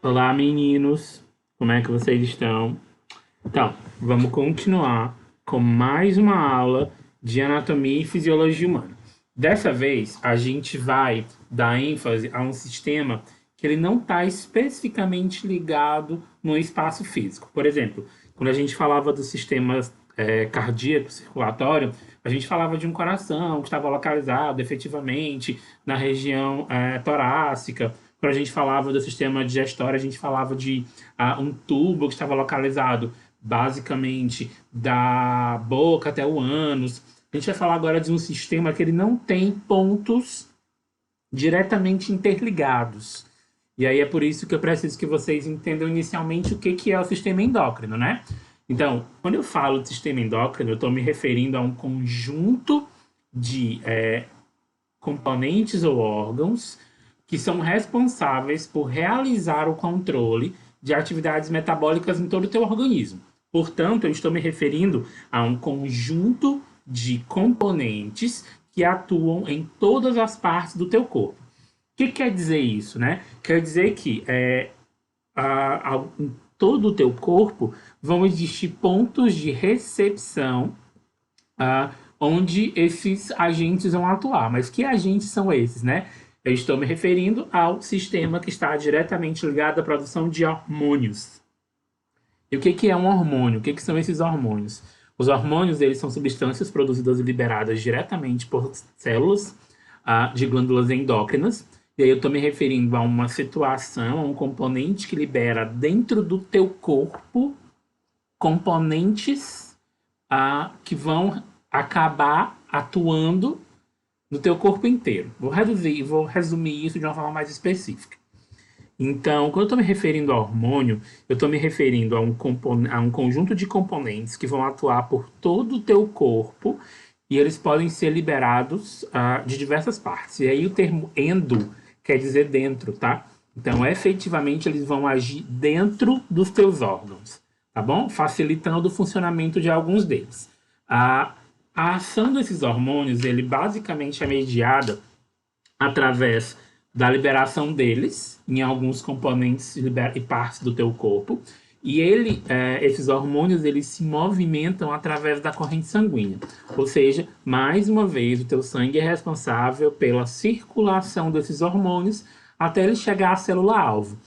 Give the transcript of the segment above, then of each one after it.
Olá, meninos. Como é que vocês estão? Então, vamos continuar com mais uma aula de anatomia e fisiologia humana. Dessa vez, a gente vai dar ênfase a um sistema que ele não está especificamente ligado no espaço físico. Por exemplo, quando a gente falava do sistema cardíaco, circulatório, a gente falava de um coração que estava localizado efetivamente na região torácica. Quando a gente falava do sistema digestório, a gente falava de um tubo que estava localizado basicamente da boca até o ânus. A gente vai falar agora de um sistema que ele não tem pontos diretamente interligados. E aí é por isso que eu preciso que vocês entendam inicialmente o que é o sistema endócrino, né? Então, quando eu falo de sistema endócrino, eu estou me referindo a um conjunto de componentes ou órgãos que são responsáveis por realizar o controle de atividades metabólicas em todo o teu organismo. Portanto, eu estou me referindo a um conjunto de componentes que atuam em todas as partes do teu corpo. O que quer dizer isso, né? Quer dizer que em todo o teu corpo vão existir pontos de recepção onde esses agentes vão atuar. Mas que agentes são esses, né? Eu estou me referindo ao sistema que está diretamente ligado à produção de hormônios. E o que é um hormônio? O que são esses hormônios? Os hormônios eles são substâncias produzidas e liberadas diretamente por células de glândulas endócrinas. E aí eu estou me referindo a uma situação, a um componente que libera dentro do teu corpo componentes que vão acabar atuando no teu corpo inteiro. Vou resumir isso de uma forma mais específica. Então, quando eu estou me referindo a hormônio, eu estou me referindo a um conjunto de componentes que vão atuar por todo o teu corpo e eles podem ser liberados de diversas partes. E aí o termo endo quer dizer dentro, tá? Então, efetivamente, eles vão agir dentro dos teus órgãos, tá bom? Facilitando o funcionamento de alguns deles. A ação desses hormônios, ele basicamente é mediada através da liberação deles em alguns componentes e partes do teu corpo. E esses hormônios, eles se movimentam através da corrente sanguínea. Ou seja, mais uma vez, o teu sangue é responsável pela circulação desses hormônios até ele chegar à célula-alvo.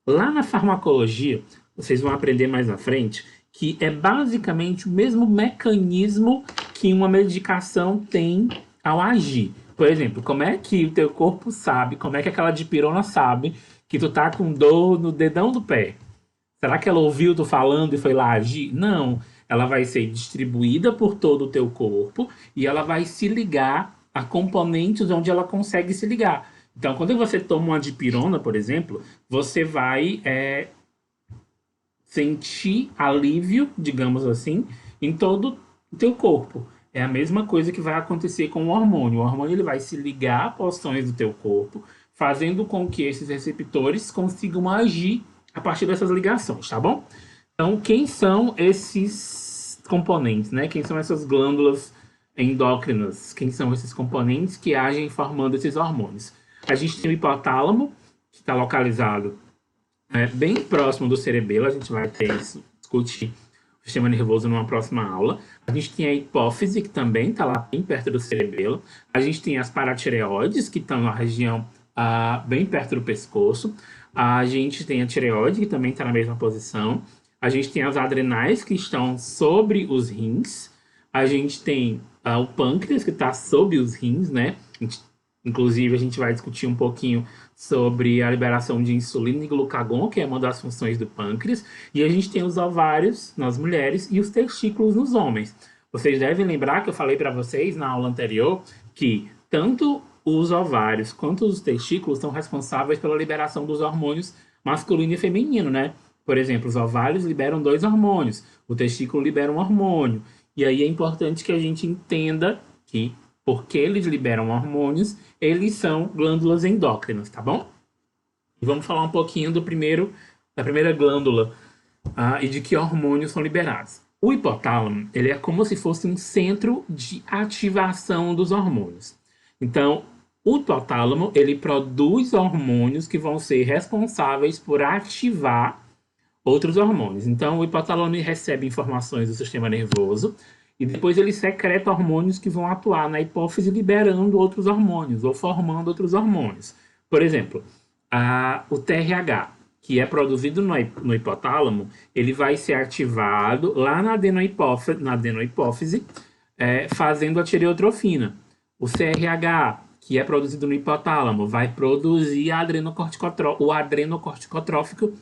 Lá na farmacologia, vocês vão aprender mais na frente, que é basicamente o mesmo mecanismo que uma medicação tem ao agir. Por exemplo, como é que o teu corpo sabe, como é que aquela dipirona sabe que tu tá com dor no dedão do pé? Será que ela ouviu tu falando e foi lá agir? Não. Ela vai ser distribuída por todo o teu corpo e ela vai se ligar a componentes onde ela consegue se ligar. Então, quando você toma uma dipirona, por exemplo, você vai sentir alívio, digamos assim, em todo o teu corpo. É a mesma coisa que vai acontecer com o hormônio. O hormônio ele vai se ligar a porções do teu corpo, fazendo com que esses receptores consigam agir a partir dessas ligações, tá bom? Então, quem são esses componentes, né? Quem são essas glândulas endócrinas? Quem são esses componentes que agem formando esses hormônios? A gente tem o hipotálamo, que está localizado bem próximo do cerebelo. A gente vai discutir o sistema nervoso numa próxima aula. A gente tem a hipófise, que também está lá bem perto do cerebelo. A gente tem as paratireoides, que estão na região bem perto do pescoço. A gente tem a tireoide, que também está na mesma posição. A gente tem as adrenais, que estão sobre os rins. A gente tem o pâncreas, que está sob os rins, né? Inclusive, a gente vai discutir um pouquinho sobre a liberação de insulina e glucagon, que é uma das funções do pâncreas. E a gente tem os ovários nas mulheres e os testículos nos homens. Vocês devem lembrar que eu falei para vocês na aula anterior que tanto os ovários quanto os testículos são responsáveis pela liberação dos hormônios masculino e feminino, né? Por exemplo, os ovários liberam dois hormônios, o testículo libera um hormônio. E aí é importante que a gente entenda que, porque eles liberam hormônios, eles são glândulas endócrinas, tá bom? E vamos falar um pouquinho da primeira glândula e de que hormônios são liberados. O hipotálamo, ele é como se fosse um centro de ativação dos hormônios. Então, O hipotálamo, ele produz hormônios que vão ser responsáveis por ativar outros hormônios. Então, o hipotálamo recebe informações do sistema nervoso e depois ele secreta hormônios que vão atuar na hipófise liberando outros hormônios ou formando outros hormônios. Por exemplo, o TRH, que é produzido no hipotálamo, ele vai ser ativado lá na adenohipófise, fazendo a tireotrofina. O CRH, que é produzido no hipotálamo, vai produzir o adrenocorticotrófico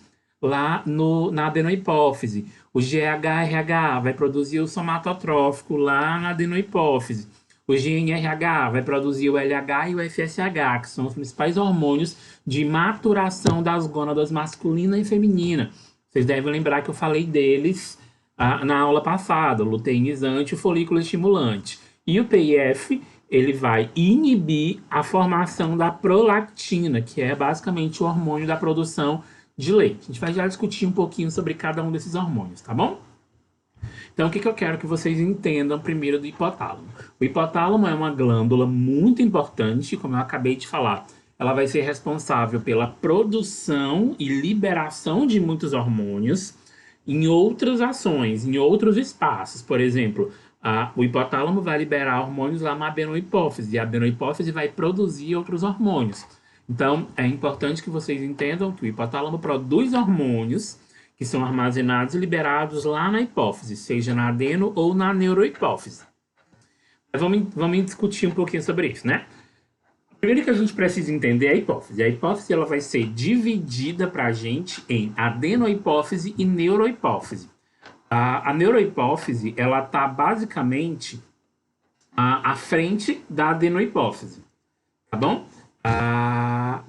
lá na adenohipófise. O GHRH vai produzir o somatotrófico lá na adenohipófise. O GNRH vai produzir o LH e o FSH, que são os principais hormônios de maturação das gônadas masculina e feminina. Vocês devem lembrar que eu falei deles na aula passada, o luteinizante e o folículo estimulante. E o PIF, ele vai inibir a formação da prolactina, que é basicamente o hormônio da produção de leite. A gente vai já discutir um pouquinho sobre cada um desses hormônios, tá bom? Então, o que eu quero que vocês entendam primeiro do hipotálamo? O hipotálamo é uma glândula muito importante, como eu acabei de falar. Ela vai ser responsável pela produção e liberação de muitos hormônios em outras ações, em outros espaços. Por exemplo, o hipotálamo vai liberar hormônios lá na adenohipófise, e a adenohipófise vai produzir outros hormônios. Então, é importante que vocês entendam que o hipotálamo produz hormônios que são armazenados e liberados lá na hipófise, seja na adeno ou na neurohipófise. Vamos discutir um pouquinho sobre isso, né? Primeiro que a gente precisa entender é a hipófise. A hipófise ela vai ser dividida para a gente em adenohipófise e neurohipófise. A neurohipófise ela está basicamente à frente da adenohipófise, tá bom?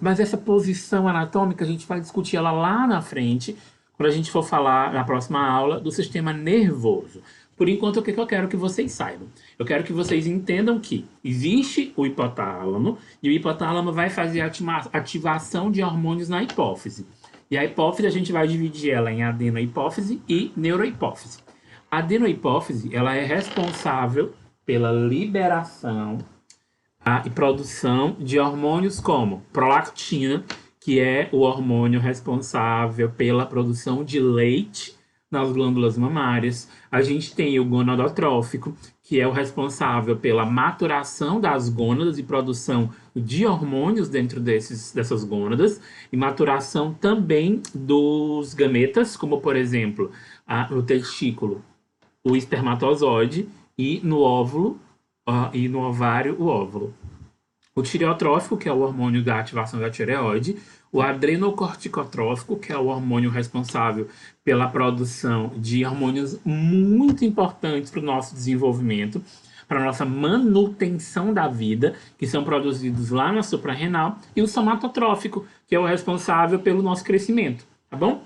Mas essa posição anatômica a gente vai discutir ela lá na frente, quando a gente for falar na próxima aula do sistema nervoso. Por enquanto, o que eu quero que vocês saibam? Eu quero que vocês entendam que existe o hipotálamo e o hipotálamo vai fazer a ativação de hormônios na hipófise. E a hipófise a gente vai dividir ela em adenohipófise e neurohipófise. A adenohipófise ela é responsável pela liberação e produção de hormônios como prolactina, que é o hormônio responsável pela produção de leite nas glândulas mamárias. A gente tem o gonadotrófico, que é o responsável pela maturação das gônadas e produção de hormônios dentro dessas gônadas, e maturação também dos gametas, como por exemplo, no testículo, o espermatozoide, e no óvulo, e no ovário, o óvulo. O tireotrófico, que é o hormônio da ativação da tireoide, o adrenocorticotrófico, que é o hormônio responsável pela produção de hormônios muito importantes para o nosso desenvolvimento, para a nossa manutenção da vida, que são produzidos lá na suprarrenal, e o somatotrófico, que é o responsável pelo nosso crescimento, tá bom?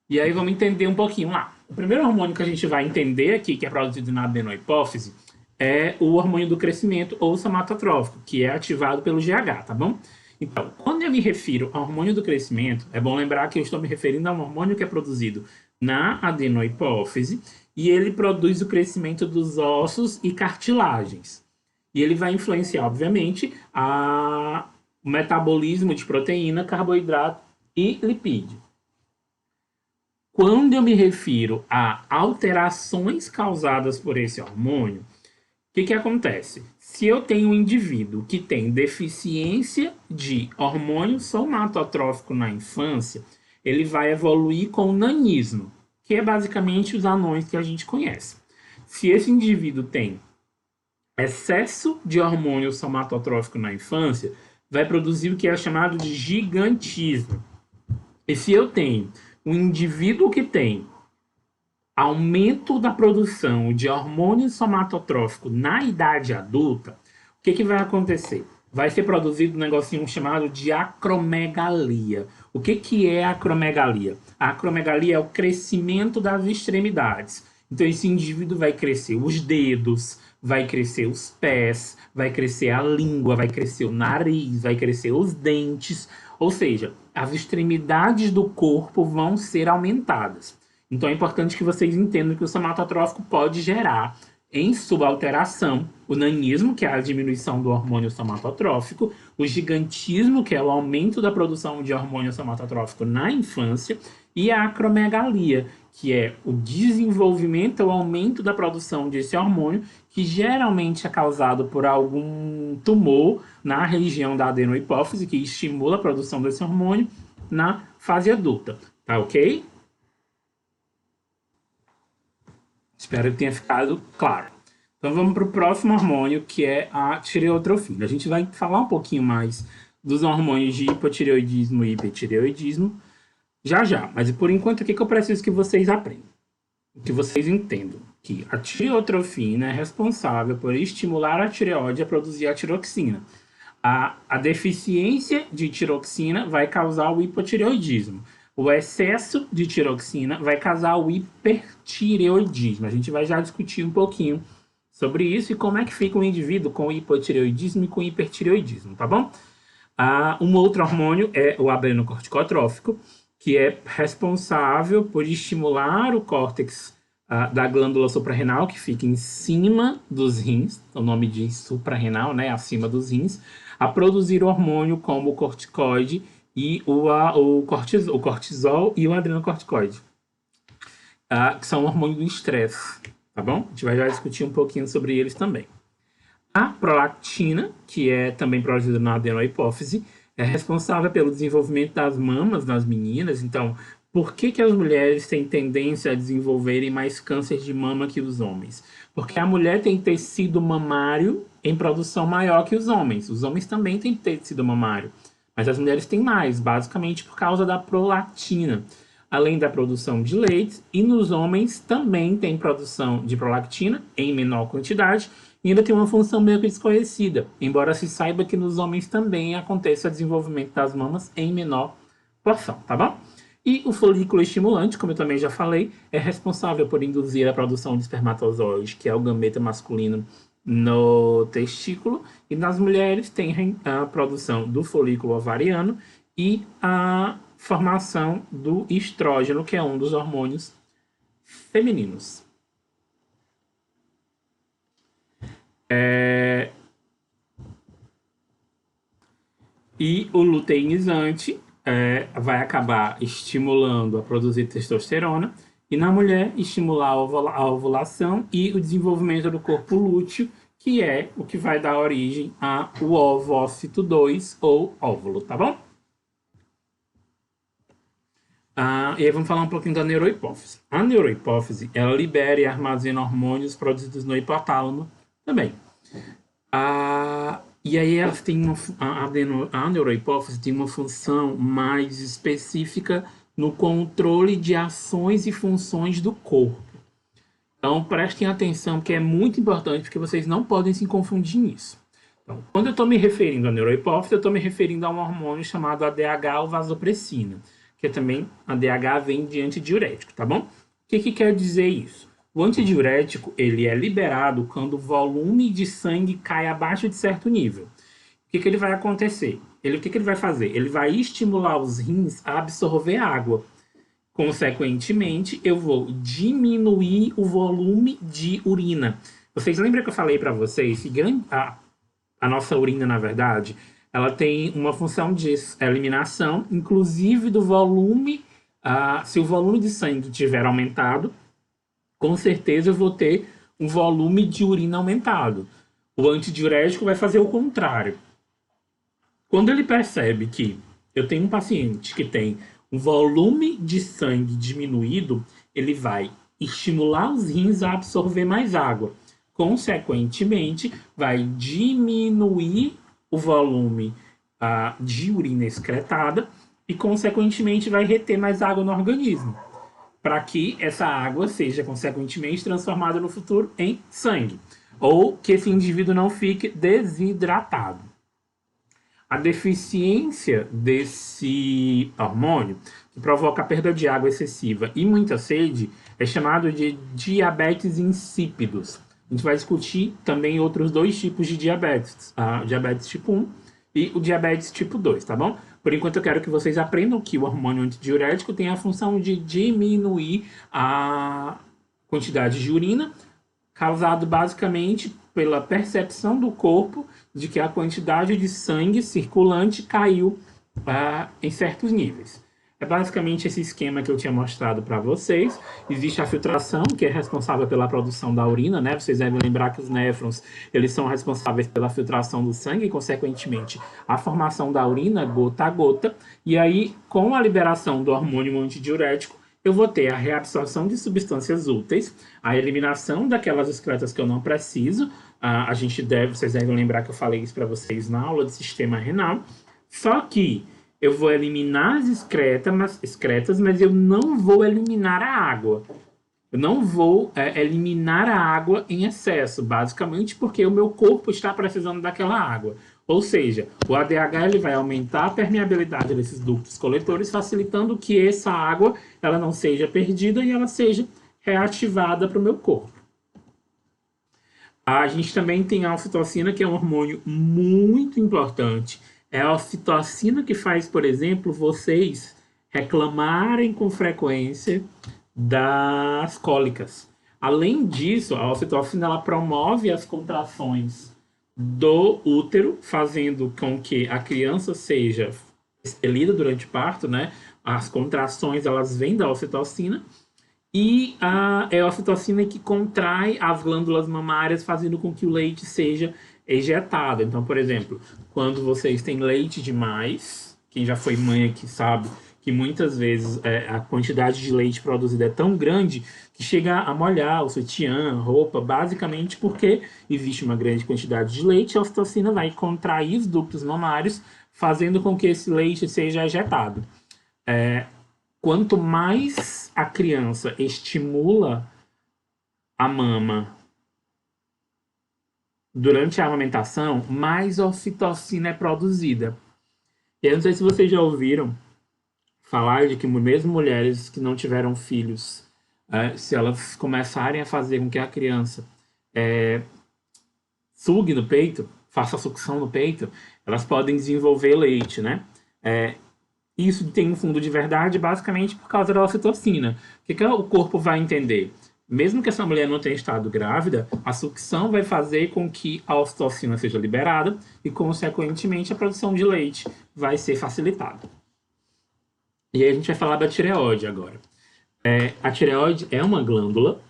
E aí vamos entender um pouquinho lá. O primeiro hormônio que a gente vai entender aqui, que é produzido na adenohipófise, é o hormônio do crescimento ou somatotrófico, que é ativado pelo GH, tá bom? Então, quando eu me refiro ao hormônio do crescimento, é bom lembrar que eu estou me referindo a um hormônio que é produzido na adenohipófise e ele produz o crescimento dos ossos e cartilagens. E ele vai influenciar, obviamente, o metabolismo de proteína, carboidrato e lipídio. Quando eu me refiro a alterações causadas por esse hormônio, o que acontece? Se eu tenho um indivíduo que tem deficiência de hormônio somatotrófico na infância, ele vai evoluir com o nanismo, que é basicamente os anões que a gente conhece. Se esse indivíduo tem excesso de hormônio somatotrófico na infância, vai produzir o que é chamado de gigantismo. E se eu tenho um indivíduo que tem aumento da produção de hormônio somatotrófico na idade adulta, o que vai acontecer? Vai ser produzido um negocinho chamado de acromegalia. O que é acromegalia? A acromegalia é o crescimento das extremidades. Então, esse indivíduo vai crescer os dedos, vai crescer os pés, vai crescer a língua, vai crescer o nariz, vai crescer os dentes. Ou seja, as extremidades do corpo vão ser aumentadas. Então é importante que vocês entendam que o somatotrófico pode gerar em subalteração, o nanismo, que é a diminuição do hormônio somatotrófico, o gigantismo, que é o aumento da produção de hormônio somatotrófico na infância, e a acromegalia, que é o desenvolvimento, o aumento da produção desse hormônio, que geralmente é causado por algum tumor na região da adenohipófise, que estimula a produção desse hormônio na fase adulta. Tá ok? Espero que tenha ficado claro. Então vamos para o próximo hormônio, que é a tireotrofina. A gente vai falar um pouquinho mais dos hormônios de hipotireoidismo e hipertireoidismo já já. Mas por enquanto, o que eu preciso que vocês aprendam? Que vocês entendam que a tireotrofina é responsável por estimular a tireoide a produzir a tiroxina. A deficiência de tiroxina vai causar o hipotireoidismo. O excesso de tiroxina vai causar o hipertireoidismo. A gente vai já discutir um pouquinho sobre isso e como é que fica o indivíduo com hipotireoidismo e com hipertireoidismo, tá bom? Um outro hormônio é o adrenocorticotrófico, que é responsável por estimular o córtex da glândula suprarrenal, que fica em cima dos rins, o nome diz suprarrenal, né, acima dos rins, a produzir hormônio como o corticoide e o cortisol e o adrenocorticoide, que são hormônios do estresse, tá bom? A gente vai já discutir um pouquinho sobre eles também. A prolactina, que é também produzida na adenohipófise, é responsável pelo desenvolvimento das mamas nas meninas. Então, por que as mulheres têm tendência a desenvolverem mais câncer de mama que os homens? Porque a mulher tem tecido mamário em produção maior que os homens. Os homens também têm tecido mamário, mas as mulheres têm mais, basicamente por causa da prolactina. Além da produção de leite, e nos homens também tem produção de prolactina em menor quantidade, e ainda tem uma função meio que desconhecida, embora se saiba que nos homens também aconteça o desenvolvimento das mamas em menor porção, tá bom? E o folículo estimulante, como eu também já falei, é responsável por induzir a produção de espermatozoide, que é o gameta masculino, no testículo, e nas mulheres tem a produção do folículo ovariano e a formação do estrógeno, que é um dos hormônios femininos. E o luteinizante vai acabar estimulando a produzir testosterona e na mulher estimular a ovulação e o desenvolvimento do corpo lúteo, que é o que vai dar origem ao ovócito 2 ou óvulo, tá bom? E aí vamos falar um pouquinho da neurohipófise. A neurohipófise, ela libera e armazena hormônios produzidos no hipotálamo também. E aí ela tem a neurohipófise tem uma função mais específica no controle de ações e funções do corpo. Então prestem atenção, porque é muito importante, porque vocês não podem se confundir nisso. Então, quando eu estou me referindo à neurohipófise, eu estou me referindo a um hormônio chamado ADH ou vasopressina, que também ADH vem de antidiurético, tá bom? O que quer dizer isso? O antidiurético, ele é liberado quando o volume de sangue cai abaixo de certo nível. O que ele vai acontecer? O que ele vai fazer? Ele vai estimular os rins a absorver água. Consequentemente, eu vou diminuir o volume de urina. Vocês lembram que eu falei para vocês que a nossa urina, na verdade, ela tem uma função de eliminação, inclusive do volume. Se o volume de sangue tiver aumentado, com certeza eu vou ter um volume de urina aumentado. O antidiurético vai fazer o contrário. Quando ele percebe que eu tenho um paciente que tem um volume de sangue diminuído, ele vai estimular os rins a absorver mais água. Consequentemente, vai diminuir o volume de urina excretada e, consequentemente, vai reter mais água no organismo, para que essa água seja, consequentemente, transformada no futuro em sangue, ou que esse indivíduo não fique desidratado. A deficiência desse hormônio, que provoca a perda de água excessiva e muita sede, é chamado de diabetes insípidos. A gente vai discutir também outros dois tipos de diabetes, o diabetes tipo 1 e o diabetes tipo 2, tá bom? Por enquanto eu quero que vocês aprendam que o hormônio antidiurético tem a função de diminuir a quantidade de urina, causado basicamente pela percepção do corpo de que a quantidade de sangue circulante caiu em certos níveis. É basicamente esse esquema que eu tinha mostrado para vocês. Existe a filtração, que é responsável pela produção da urina, né? Vocês devem lembrar que os néfrons, eles são responsáveis pela filtração do sangue e, consequentemente, a formação da urina gota a gota. E aí, com a liberação do hormônio antidiurético, eu vou ter a reabsorção de substâncias úteis, a eliminação daquelas excretas que eu não preciso. Vocês devem lembrar que eu falei isso para vocês na aula de sistema renal. Só que eu vou eliminar as excretas, mas eu não vou eliminar a água. Eu não vou eliminar a água em excesso, basicamente porque o meu corpo está precisando daquela água. Ou seja, o ADH ele vai aumentar a permeabilidade desses ductos coletores, facilitando que essa água ela não seja perdida e ela seja reativada para o meu corpo. A gente também tem a ocitocina, que é um hormônio muito importante. É a ocitocina que faz, por exemplo, vocês reclamarem com frequência das cólicas. Além disso, a ocitocina ela promove as contrações do útero, fazendo com que a criança seja expelida durante o parto, né? As contrações elas vêm da ocitocina. E é a ocitocina que contrai as glândulas mamárias, fazendo com que o leite seja ejetado. Então, por exemplo, quando vocês têm leite demais, quem já foi mãe aqui sabe que muitas vezes a quantidade de leite produzida é tão grande que chega a molhar o sutiã, roupa, basicamente porque existe uma grande quantidade de leite e a ocitocina vai contrair os ductos mamários, fazendo com que esse leite seja ejetado. Quanto mais a criança estimula a mama durante a amamentação, mais ocitocina é produzida. E eu não sei se vocês já ouviram falar de que mesmo mulheres que não tiveram filhos, se elas começarem a fazer com que a criança sugue no peito, faça sucção no peito, elas podem desenvolver leite, né? Isso tem um fundo de verdade basicamente por causa da ocitocina. O que o corpo vai entender? Mesmo que essa mulher não tenha estado grávida, a sucção vai fazer com que a ocitocina seja liberada e, consequentemente, a produção de leite vai ser facilitada. E aí a gente vai falar da tireoide agora. A tireoide é uma glândula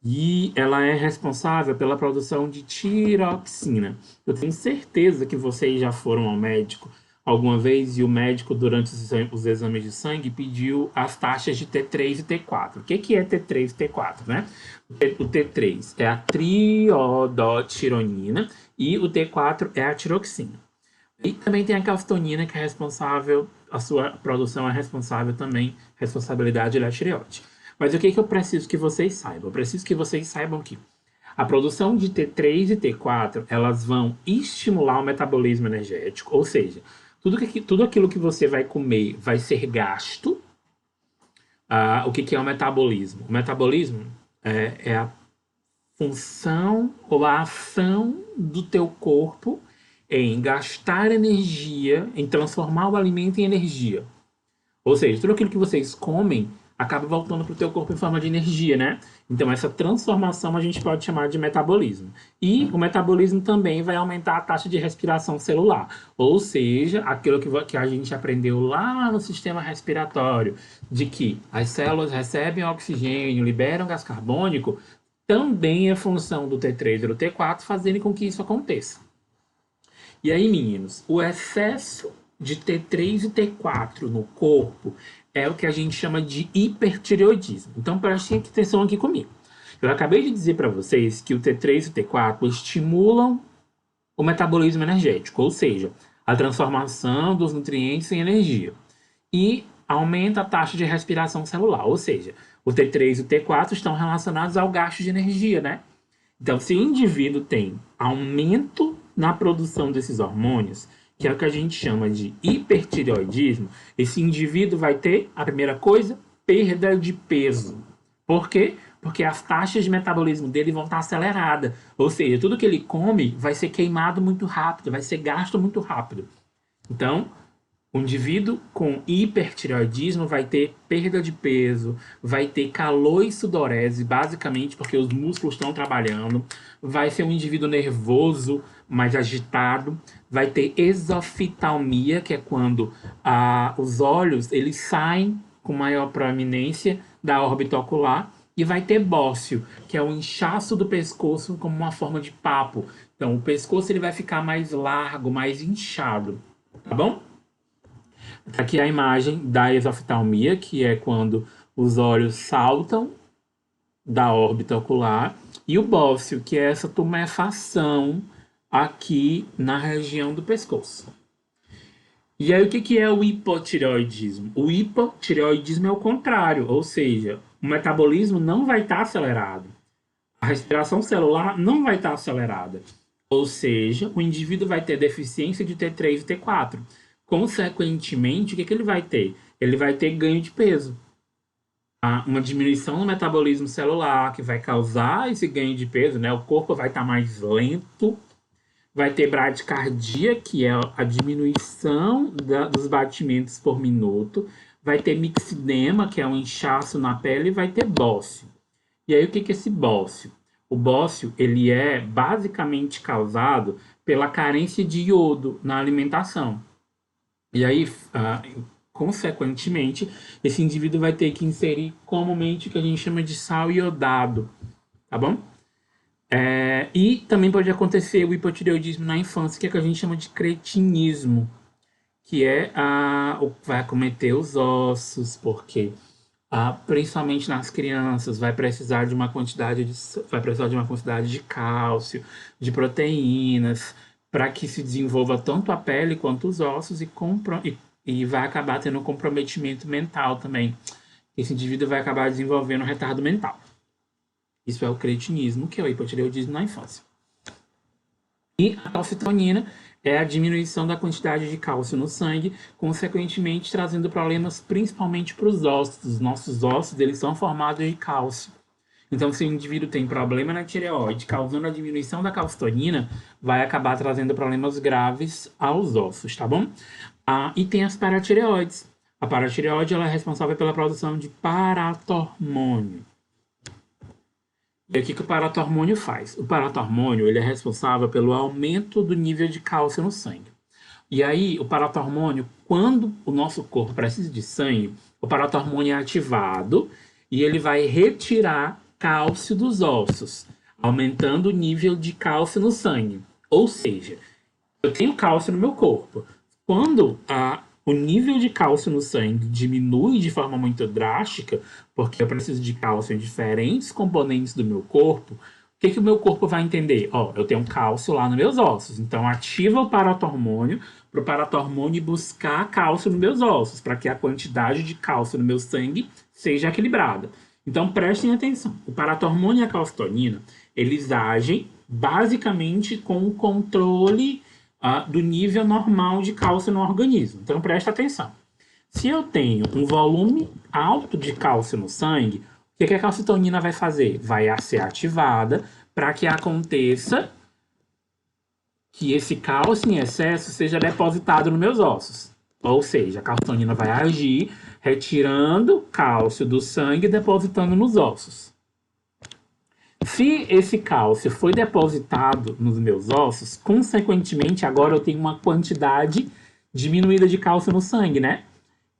e ela é responsável pela produção de tiroxina. Eu tenho certeza que vocês já foram ao médico alguma vez e o médico, durante os exames de sangue, pediu as taxas de T3 e T4. O que é T3 e T4, né? O T3 é a triodotironina e o T4 é a tiroxina. E também tem a calcitonina, que é responsável, a sua produção é responsável também, responsabilidade da tireoide. Mas o que eu preciso que vocês saibam? Eu preciso que vocês saibam que a produção de T3 e T4, elas vão estimular o metabolismo energético, ou seja, tudo aquilo que você vai comer vai ser gasto. O que é o metabolismo? O metabolismo é a função ou a ação do teu corpo em gastar energia, em transformar o alimento em energia. Ou seja, tudo aquilo que vocês comem acaba voltando para o teu corpo em forma de energia, né? Então, essa transformação a gente pode chamar de metabolismo. E o metabolismo também vai aumentar a taxa de respiração celular. Ou seja, aquilo que a gente aprendeu lá no sistema respiratório, de que as células recebem oxigênio, liberam gás carbônico, também é função do T3 e do T4 fazendo com que isso aconteça. E aí, meninos, o excesso de T3 e T4 no corpo é o que a gente chama de hipertireoidismo. Então, prestem atenção aqui comigo. Eu acabei de dizer para vocês que o T3 e o T4 estimulam o metabolismo energético, ou seja, a transformação dos nutrientes em energia. E aumenta a taxa de respiração celular, ou seja, o T3 e o T4 estão relacionados ao gasto de energia, né? Então, se o indivíduo tem aumento na produção desses hormônios, que é o que a gente chama de hipertireoidismo, esse indivíduo vai ter, a primeira coisa, perda de peso. Por quê? Porque as taxas de metabolismo dele vão estar aceleradas. Ou seja, tudo que ele come vai ser queimado muito rápido, vai ser gasto muito rápido. Então, O indivíduo com hipertireoidismo vai ter perda de peso, vai ter calor e sudorese, basicamente porque os músculos estão trabalhando, vai ser um indivíduo nervoso, mais agitado, vai ter exoftalmia, que é quando os olhos eles saem com maior proeminência da órbita ocular, e vai ter bócio, que é o inchaço do pescoço como uma forma de papo. Então, o pescoço ele vai ficar mais largo, mais inchado, tá bom? Aqui é a imagem da exoftalmia, que é quando os olhos saltam da órbita ocular, e o bócio, que é essa tumefação aqui na região do pescoço. E aí, o que é o hipotireoidismo? O hipotireoidismo é o contrário, ou seja, o metabolismo não vai estar acelerado, a respiração celular não vai estar acelerada, ou seja, o indivíduo vai ter deficiência de T3 e T4. Consequentemente, o que ele vai ter? Ele vai ter ganho de peso. Uma diminuição no metabolismo celular que vai causar esse ganho de peso, né? O corpo vai estar mais lento, vai ter bradicardia, que é a diminuição dos batimentos por minuto, vai ter mixedema, que é um inchaço na pele, e vai ter bócio. E aí, o que é esse bócio? O bócio, ele é basicamente causado pela carência de iodo na alimentação. E aí, consequentemente, esse indivíduo vai ter que inserir comumente o que a gente chama de sal iodado, tá bom? E também pode acontecer o hipotireoidismo na infância, que é o que a gente chama de cretinismo, que é vai acometer os ossos, porque principalmente nas crianças vai precisar de uma quantidade de cálcio, de proteínas, para que se desenvolva tanto a pele quanto os ossos e vai acabar tendo um comprometimento mental também. Esse indivíduo vai acabar desenvolvendo um retardo mental. Isso é o cretinismo, que é o hipotireoidismo na infância. E a calcitonina é a diminuição da quantidade de cálcio no sangue, consequentemente trazendo problemas principalmente para os ossos. Os nossos ossos eles são formados de cálcio. Então, se o indivíduo tem problema na tireoide, causando a diminuição da calcitonina, vai acabar trazendo problemas graves aos ossos, tá bom? E tem as paratireoides. A paratireoide ela é responsável pela produção de paratormônio. E o que o paratormônio faz? O paratormônio ele é responsável pelo aumento do nível de cálcio no sangue. E aí, o paratormônio, quando o nosso corpo precisa de sangue, o paratormônio é ativado e ele vai retirar cálcio dos ossos, aumentando o nível de cálcio no sangue. Ou seja, eu tenho cálcio no meu corpo. Quando o nível de cálcio no sangue diminui de forma muito drástica, porque eu preciso de cálcio em diferentes componentes do meu corpo, o que o meu corpo vai entender? Eu tenho cálcio lá nos meus ossos, então ativa o paratormônio para o paratormônio buscar cálcio nos meus ossos, para que a quantidade de cálcio no meu sangue seja equilibrada. Então prestem atenção, o paratormônio e a calcitonina, eles agem basicamente com o controle do nível normal de cálcio no organismo. Então presta atenção. Se eu tenho um volume alto de cálcio no sangue, o que a calcitonina vai fazer? Vai ser ativada para que aconteça que esse cálcio em excesso seja depositado nos meus ossos. Ou seja, a calcitonina vai agir retirando cálcio do sangue e depositando nos ossos. Se esse cálcio foi depositado nos meus ossos, consequentemente, agora eu tenho uma quantidade diminuída de cálcio no sangue, né?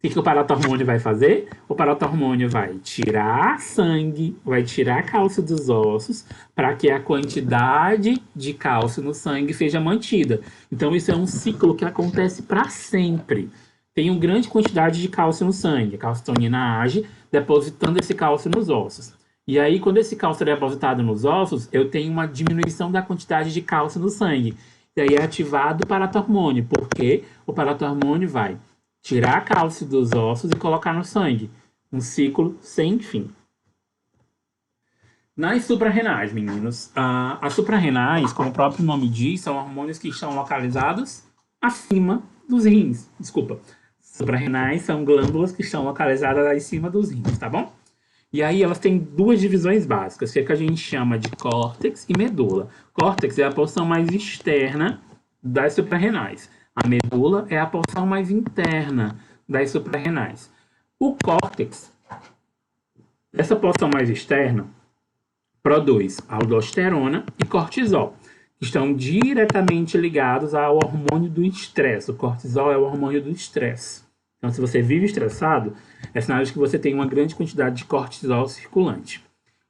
O que o paratormônio vai fazer? O paratormônio vai tirar sangue, vai tirar cálcio dos ossos, para que a quantidade de cálcio no sangue seja mantida. Então, isso é um ciclo que acontece para sempre. Tem uma grande quantidade de cálcio no sangue. A calcitonina age depositando esse cálcio nos ossos. E aí, quando esse cálcio é depositado nos ossos, eu tenho uma diminuição da quantidade de cálcio no sangue. E aí é ativado o paratormônio, porque o paratormônio vai tirar cálcio dos ossos e colocar no sangue. Um ciclo sem fim. Nas suprarrenais, meninos, as suprarrenais, como o próprio nome diz, são hormônios que estão localizados acima dos rins. Desculpa. Suprarrenais são glândulas que estão localizadas acima dos rins, tá bom? E aí elas têm duas divisões básicas, que é que a gente chama de córtex e medula. Córtex é a porção mais externa das suprarrenais. A medula é a porção mais interna das suprarrenais. O córtex, essa porção mais externa, produz aldosterona e cortisol, que estão diretamente ligados ao hormônio do estresse. O cortisol é o hormônio do estresse. Então, se você vive estressado, é sinal de que você tem uma grande quantidade de cortisol circulante.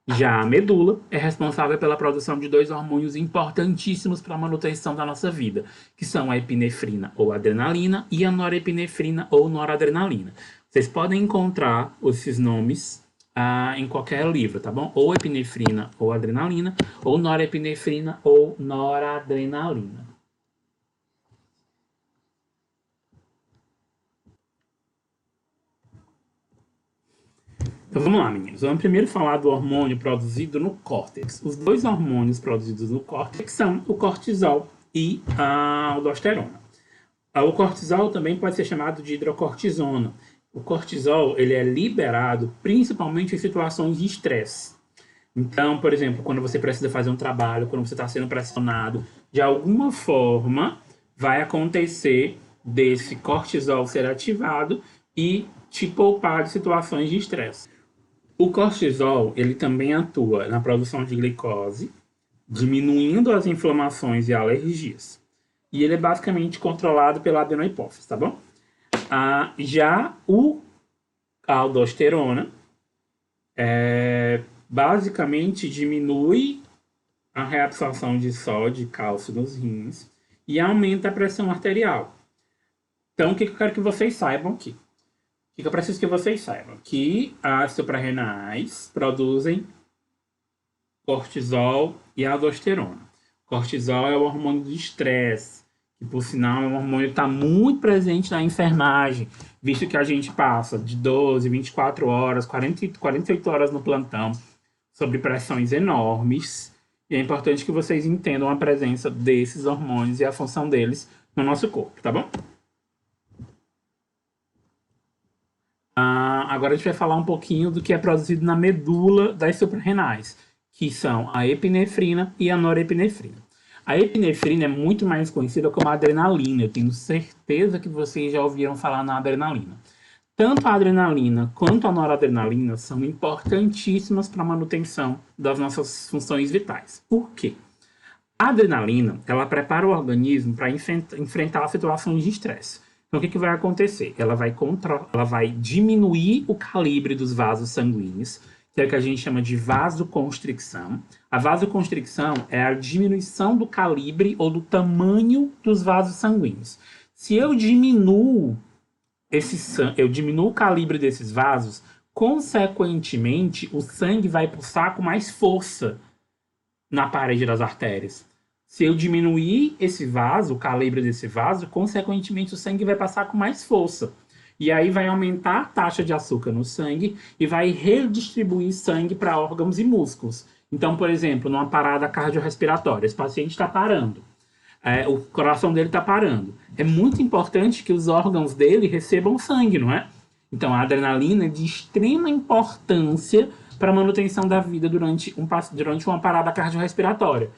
Já a medula é responsável pela produção de dois hormônios importantíssimos para a manutenção da nossa vida, que são a epinefrina ou adrenalina e a norepinefrina ou noradrenalina. Vocês podem encontrar esses nomes em qualquer livro, tá bom? Ou epinefrina ou adrenalina, ou norepinefrina ou noradrenalina. Então vamos lá, meninos. Vamos primeiro falar do hormônio produzido no córtex. Os dois hormônios produzidos no córtex são o cortisol e a aldosterona. O cortisol também pode ser chamado de hidrocortisona. O cortisol ele é liberado principalmente em situações de estresse. Então, por exemplo, quando você precisa fazer um trabalho, quando você está sendo pressionado, de alguma forma vai acontecer desse cortisol ser ativado e te poupar de situações de estresse. O cortisol ele também atua na produção de glicose, diminuindo as inflamações e alergias. E ele é basicamente controlado pela adenohipófise, tá bom? Já a aldosterona basicamente diminui a reabsorção de sódio e cálcio nos rins e aumenta a pressão arterial. Então, o que eu quero que vocês saibam aqui? O que eu preciso que vocês saibam? Que as suprarrenais produzem cortisol e aldosterona. Cortisol é o hormônio do estresse, que por sinal é um hormônio que está muito presente na enfermagem, visto que a gente passa de 12, 24 horas, 48 horas no plantão, sobre pressões enormes, e é importante que vocês entendam a presença desses hormônios e a função deles no nosso corpo, tá bom? Agora a gente vai falar um pouquinho do que é produzido na medula das suprarrenais, que são a epinefrina e a norepinefrina. A epinefrina é muito mais conhecida como a adrenalina. Eu tenho certeza que vocês já ouviram falar na adrenalina. Tanto a adrenalina quanto a noradrenalina são importantíssimas para a manutenção das nossas funções vitais. Por quê? A adrenalina, ela prepara o organismo para enfrentar situações de estresse. Então, o que vai acontecer? Ela vai diminuir o calibre dos vasos sanguíneos, que é o que a gente chama de vasoconstricção. A vasoconstricção é a diminuição do calibre ou do tamanho dos vasos sanguíneos. Se eu diminuo o calibre desses vasos, consequentemente, o sangue vai pulsar com mais força na parede das artérias. Se eu diminuir esse vaso, o calibre desse vaso, consequentemente o sangue vai passar com mais força. E aí vai aumentar a taxa de açúcar no sangue e vai redistribuir sangue para órgãos e músculos. Então, por exemplo, numa parada cardiorrespiratória, esse paciente está parando. O coração dele está parando. É muito importante que os órgãos dele recebam sangue, não é? Então, a adrenalina é de extrema importância para a manutenção da vida durante uma parada cardiorrespiratória.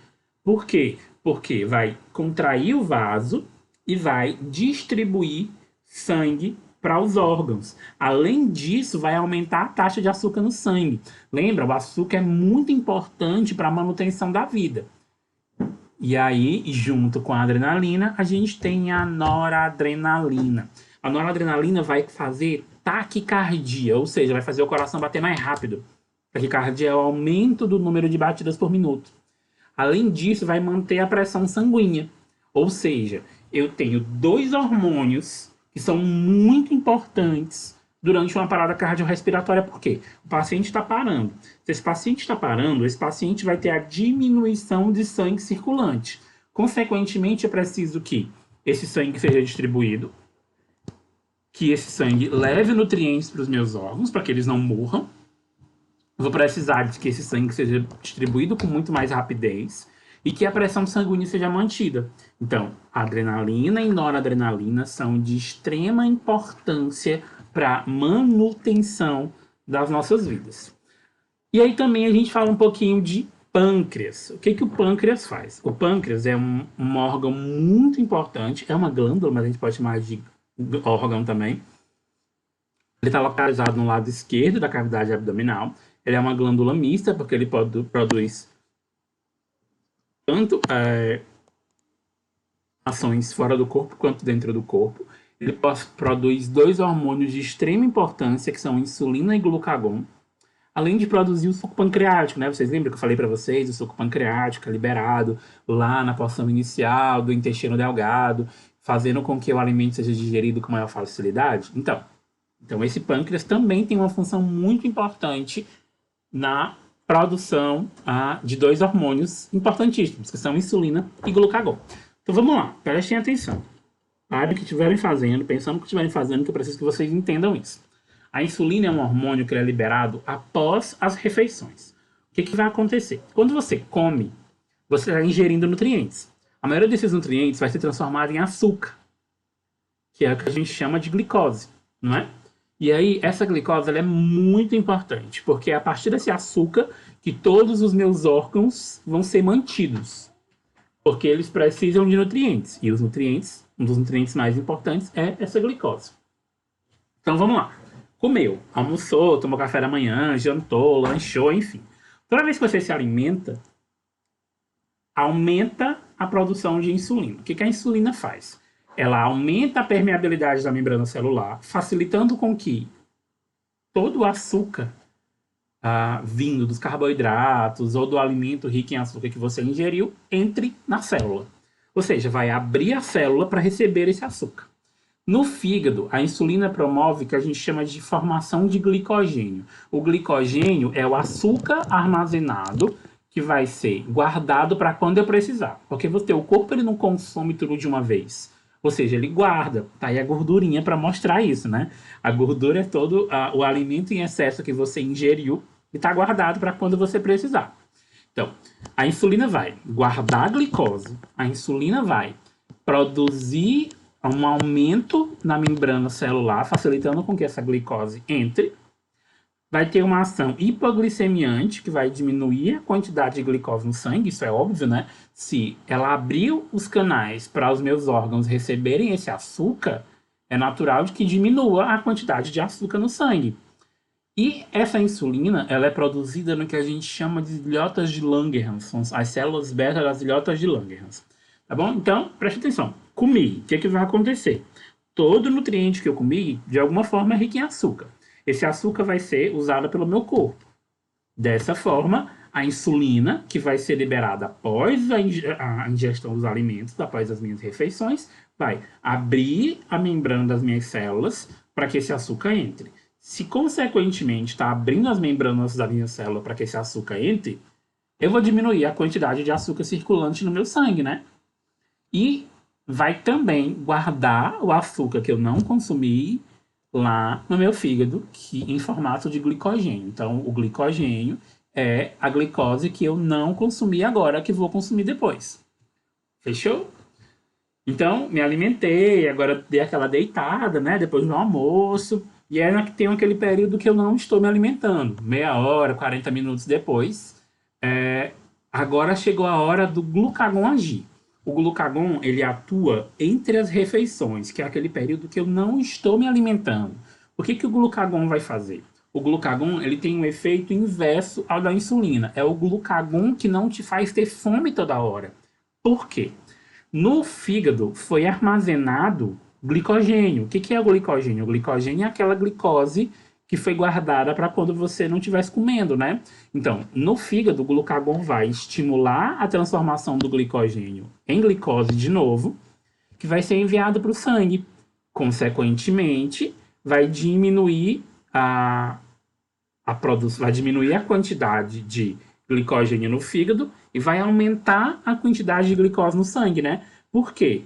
Por quê? Porque vai contrair o vaso e vai distribuir sangue para os órgãos. Além disso, vai aumentar a taxa de açúcar no sangue. Lembra, o açúcar é muito importante para a manutenção da vida. E aí, junto com a adrenalina, a gente tem a noradrenalina. A noradrenalina vai fazer taquicardia, ou seja, vai fazer o coração bater mais rápido. Taquicardia é o aumento do número de batidas por minuto. Além disso, vai manter a pressão sanguínea. Ou seja, eu tenho dois hormônios que são muito importantes durante uma parada cardiorrespiratória. Por quê? O paciente está parando. Se esse paciente está parando, esse paciente vai ter a diminuição de sangue circulante. Consequentemente, é preciso que esse sangue seja distribuído, que esse sangue leve nutrientes para os meus órgãos, para que eles não morram. Vou precisar de que esse sangue seja distribuído com muito mais rapidez e que a pressão sanguínea seja mantida. Então, adrenalina e noradrenalina são de extrema importância para a manutenção das nossas vidas. E aí também a gente fala um pouquinho de Pâncreas. O que que o pâncreas faz? O pâncreas é um órgão muito importante, é uma glândula, mas a gente pode chamar de órgão também. Ele está localizado no lado esquerdo da cavidade abdominal. Ele é uma glândula mista, porque ele produz tanto ações fora do corpo quanto dentro do corpo. Ele produz dois hormônios de extrema importância, que são insulina e glucagon, além de produzir o suco pancreático, né? Vocês lembram que eu falei para vocês? O suco pancreático é liberado lá na porção inicial do intestino delgado, fazendo com que o alimento seja digerido com maior facilidade. Então esse pâncreas também tem uma função muito importante na produção de dois hormônios importantíssimos, que são insulina e glucagon. Então vamos lá, prestem atenção. Parem o que estiverem fazendo, pensando o que estiverem fazendo, que eu preciso que vocês entendam isso. A insulina é um hormônio que é liberado após as refeições. O que vai acontecer? Quando você come, você está ingerindo nutrientes. A maioria desses nutrientes vai ser transformado em açúcar, que é o que a gente chama de glicose, não é? E aí, essa glicose ela é muito importante, porque é a partir desse açúcar que todos os meus órgãos vão ser mantidos, porque eles precisam de nutrientes. E os nutrientes, um dos nutrientes mais importantes é essa glicose. Então vamos lá. Comeu, almoçou, tomou café da manhã, jantou, lanchou, enfim. Toda vez que você se alimenta, aumenta a produção de insulina. O que a insulina faz? Ela aumenta a permeabilidade da membrana celular, facilitando com que todo o açúcar vindo dos carboidratos ou do alimento rico em açúcar que você ingeriu entre na célula. Ou seja, vai abrir a célula para receber esse açúcar. No fígado, a insulina promove o que a gente chama de formação de glicogênio. O glicogênio é o açúcar armazenado que vai ser guardado para quando eu precisar. Porque o corpo ele não consome tudo de uma vez. Ou seja, ele guarda. Tá aí a gordurinha para mostrar isso, né? A gordura é todo o alimento em excesso que você ingeriu e está guardado para quando você precisar. Então, a insulina vai guardar a glicose. A insulina vai produzir um aumento na membrana celular, facilitando com que essa glicose entre. Vai ter uma ação hipoglicemiante, que vai diminuir a quantidade de glicose no sangue, isso é óbvio, né? Se ela abriu os canais para os meus órgãos receberem esse açúcar, é natural de que diminua a quantidade de açúcar no sangue. E essa insulina, ela é produzida no que a gente chama de ilhotas de Langerhans, são as células beta das ilhotas de Langerhans. Tá bom? Então, preste atenção. Comi, o que vai acontecer? Todo nutriente que eu comi, de alguma forma, é rico em açúcar. Esse açúcar vai ser usado pelo meu corpo. Dessa forma, a insulina, que vai ser liberada após a ingestão dos alimentos, após as minhas refeições, vai abrir a membrana das minhas células para que esse açúcar entre. Se, consequentemente, está abrindo as membranas da minha célula para que esse açúcar entre, eu vou diminuir a quantidade de açúcar circulante no meu sangue, né? E vai também guardar o açúcar que eu não consumi lá no meu fígado, em formato de glicogênio. Então, o glicogênio é a glicose que eu não consumi agora, que vou consumir depois. Fechou? Então, me alimentei, agora dei aquela deitada, né? Depois do almoço. E aí tem aquele período que eu não estou me alimentando. Meia hora, 40 minutos depois. Agora chegou a hora do glucagon agir. O glucagon, ele atua entre as refeições, que é aquele período que eu não estou me alimentando. O que o glucagon vai fazer? O glucagon, ele tem um efeito inverso ao da insulina. É o glucagon que não te faz ter fome toda hora. Por quê? No fígado foi armazenado glicogênio. O que é o glicogênio? O glicogênio é aquela glicose que foi guardada para quando você não estivesse comendo, né? Então, no fígado, o glucagon vai estimular a transformação do glicogênio em glicose de novo, que vai ser enviado para o sangue. Consequentemente, vai diminuir vai diminuir a quantidade de glicogênio no fígado e vai aumentar a quantidade de glicose no sangue, né? Por quê?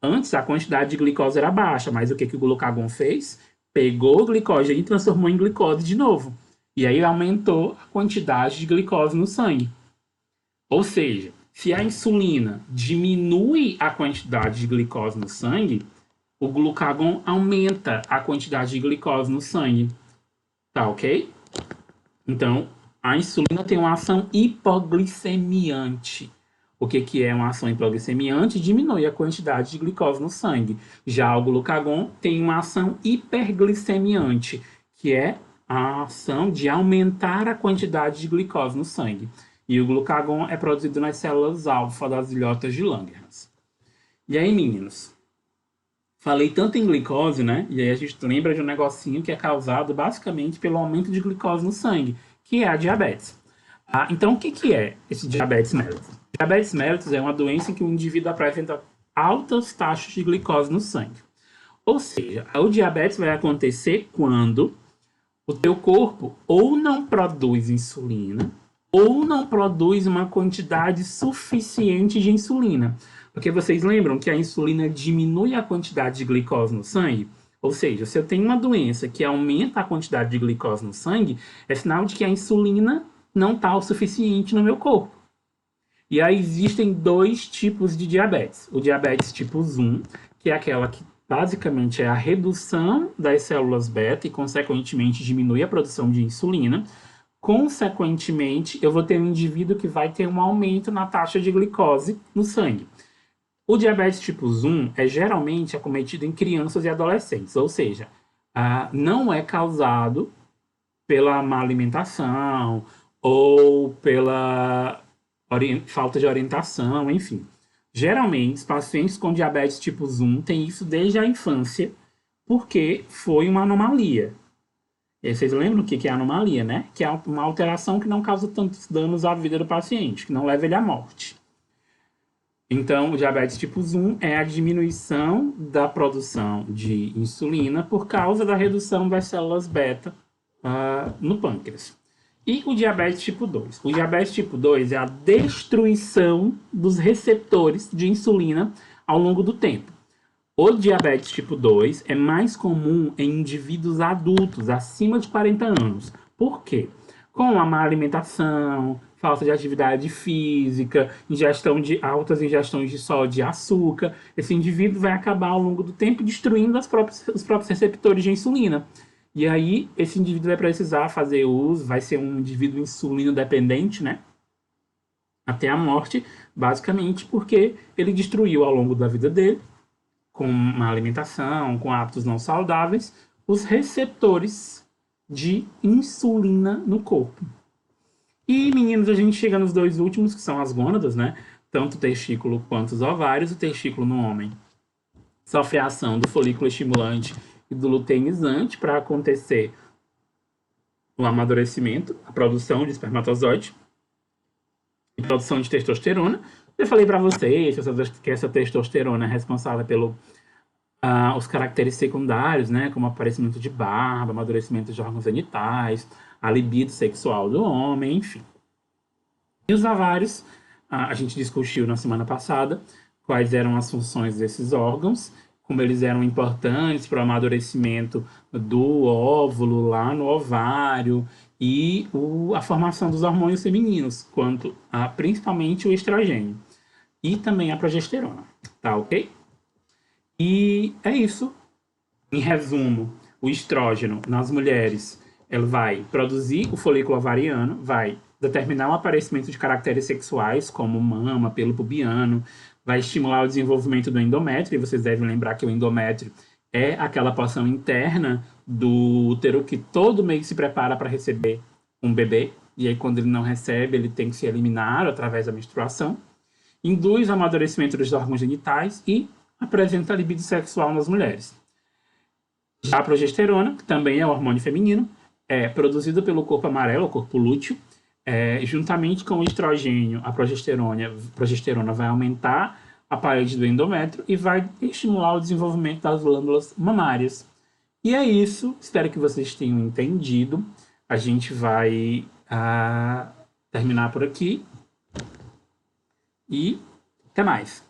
Antes a quantidade de glicose era baixa, mas o que o glucagon fez? Pegou o glicogênio e transformou em glicose de novo. E aí aumentou a quantidade de glicose no sangue. Ou seja, se a insulina diminui a quantidade de glicose no sangue, o glucagon aumenta a quantidade de glicose no sangue. Tá ok? Então, A insulina tem uma ação hipoglicemiante. O que é uma ação hipoglicemiante? Diminui a quantidade de glicose no sangue. Já o glucagon tem uma ação hiperglicemiante, que é a ação de aumentar a quantidade de glicose no sangue. E o glucagon é produzido nas células alfa das ilhotas de Langerhans. E aí, meninos? Falei tanto em glicose, né? E aí a gente lembra de um negocinho que é causado basicamente pelo aumento de glicose no sangue, que é a diabetes. Então, o que é esse diabetes mellitus? Diabetes mellitus é uma doença em que o indivíduo apresenta altas taxas de glicose no sangue. Ou seja, o diabetes vai acontecer quando o teu corpo ou não produz insulina ou não produz uma quantidade suficiente de insulina. Porque vocês lembram que a insulina diminui a quantidade de glicose no sangue? Ou seja, se eu tenho uma doença que aumenta a quantidade de glicose no sangue, é sinal de que a insulina não está o suficiente no meu corpo. E aí existem dois tipos de diabetes. O diabetes tipo 1, que é aquela que basicamente é a redução das células beta e, consequentemente, diminui a produção de insulina. Consequentemente, eu vou ter um indivíduo que vai ter um aumento na taxa de glicose no sangue. O diabetes tipo 1 é geralmente acometido em crianças e adolescentes, ou seja, não é causado pela má alimentação ou pela falta de orientação, enfim. Geralmente, os pacientes com diabetes tipo 1 têm isso desde a infância, porque foi uma anomalia. E vocês lembram o que é anomalia, né? Que é uma alteração que não causa tantos danos à vida do paciente, que não leva ele à morte. Então, o diabetes tipo 1 é a diminuição da produção de insulina por causa da redução das células beta no pâncreas. E o diabetes tipo 2? O diabetes tipo 2 é a destruição dos receptores de insulina ao longo do tempo. O diabetes tipo 2 é mais comum em indivíduos adultos, acima de 40 anos. Por quê? Com a má alimentação, falta de atividade física, altas ingestões de sódio e açúcar, esse indivíduo vai acabar ao longo do tempo destruindo os próprios receptores de insulina. E aí, esse indivíduo vai precisar fazer uso, vai ser um indivíduo insulino dependente, né? Até a morte, basicamente porque ele destruiu ao longo da vida dele, com uma alimentação, com hábitos não saudáveis, os receptores de insulina no corpo. E, meninos, a gente chega nos dois últimos, que são as gônadas, né? Tanto o testículo quanto os ovários. O testículo no homem sofre a ação do folículo estimulante e do luteinizante para acontecer o amadurecimento, a produção de espermatozoide e produção de testosterona. Eu falei para vocês que essa testosterona é responsável pelos os caracteres secundários, né, como aparecimento de barba, amadurecimento de órgãos genitais, a libido sexual do homem, enfim. E os ovários, a gente discutiu na semana passada quais eram as funções desses órgãos, como eles eram importantes para o amadurecimento do óvulo lá no ovário e a formação dos hormônios femininos, quanto a principalmente o estrogênio e também a progesterona, tá ok? E é isso. Em resumo, o estrógeno nas mulheres, ele vai produzir o folículo ovariano, vai determinar o aparecimento de caracteres sexuais, como mama, pelo pubiano, vai estimular o desenvolvimento do endométrio, e vocês devem lembrar que o endométrio é aquela porção interna do útero que todo mês se prepara para receber um bebê, e aí quando ele não recebe, ele tem que se eliminar através da menstruação. Induz o amadurecimento dos órgãos genitais e apresenta a libido sexual nas mulheres. Já a progesterona, que também é um hormônio feminino, é produzido pelo corpo amarelo, o corpo lúteo, juntamente com o estrogênio, a progesterona vai aumentar a parede do endométrio e vai estimular o desenvolvimento das glândulas mamárias. E é isso, espero que vocês tenham entendido. A gente vai terminar por aqui. E até mais.